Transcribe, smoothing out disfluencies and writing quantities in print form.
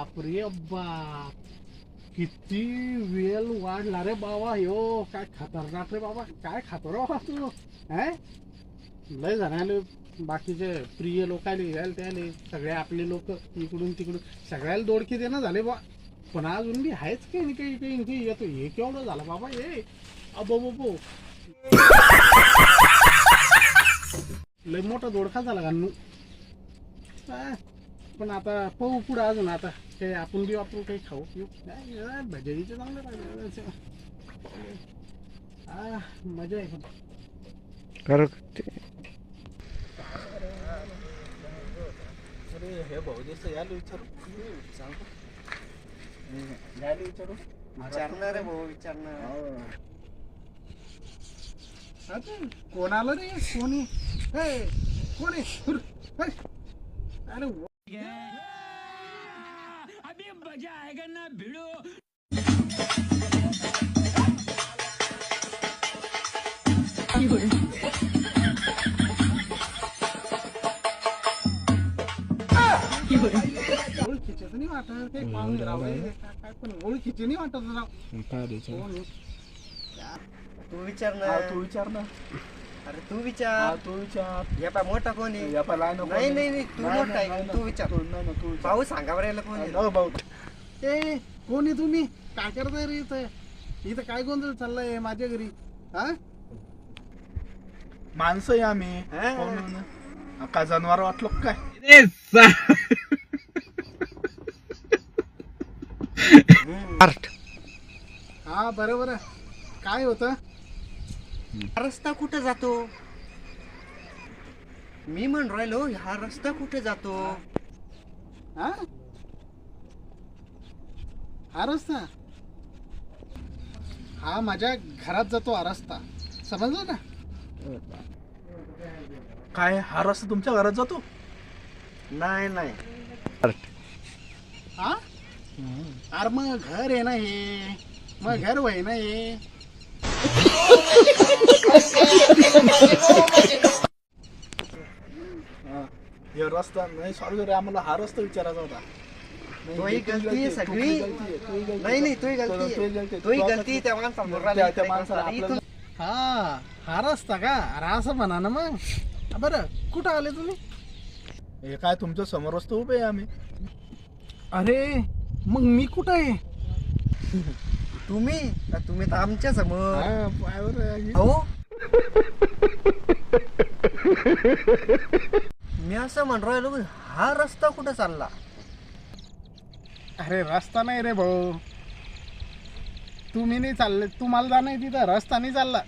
बाप रे बाप, किती वेल वाढला रे बाबा ह्यो. काय खतरनाक रे बाबा, काय खातो रे बाबा तू. लय जणाले बाकीचे प्रिय लोकाले यायला त्याले सगळे आपले लोक इकडून तिकडून सगळ्याला दोडके देणं झाले बा. पण अजून बी आहेच काही काही काही काही येतो. हे केवढं झालं बाबा हे. अबो बो लय मोठा दोडका झाला गानू. पण आता पाहू पुढं अजून. आता काही आपण बी वापरू काही खाऊ पिऊ. भजरीचं चांगलं पाहिजे. मजा आहे. पण हे भाऊ दिसत यायला विचारू सांगतो. यायला विचारू विचारणार आहे भाऊ, विचारणार. कोण आलं रे. कोणी कोण आहे. अरे अभी मजा आएगा ना भिड़ो. ओळखीचे तर नाही वाटत काही पाहुणे रावळे काय, पण ओळखीचे नाही वाटत राव. तू विचारणार. तू विचार ना. अरे तू विचार. तू विचार. या पाय मोठा कोण आहे. नाही नाही नाही, तू मोठा आहे. तू विचार. तू भाऊ सांगा बरं याला कोण आहे. भाऊ ए कोण आहे तुम्ही. काय करताय रे इथं. इथं काय गोंधळ चाललाय माझ्या घरी. माणसं आहे आम्ही. काय जनावर वाटलो काय. हा बरोबर. काय होत. रस्ता कुठे जातो. मी म्हण राहिलो हा रस्ता कुठे जातो. हा रस्ता हा माझ्या घरात जातो. हा रस्ता समजलं ना. काय हा रस्ता तुमच्या घरात जातो. नाही नाही. हा अरे मग घर आहे ना हे. मग घर वय ना हे. हे रस्ता नाही सॉरी रे. आम्हाला हा रस्ता विचारायचा होता. तोही गलती आहे सगळी. नाही नाही तोही गलती. तोही गलती त्या माणसाला. हा रस्ता का. अरे असं म्हणा ना मग. बरं कुठं आले तुम्ही. हे काय तुमच्या समोर रस्ता उभे आहे आम्ही. अरे मग मी कुठं आहे. तुम्ही तर आमच्या समोर. हो मी असं म्हण राहिलो हा रस्ता कुठे चालला. अरे रस्ता नाही रे भाऊ. तुम्ही नाही चालले. तुम्हाला जाणं तिथं रस्ता नाही चालला.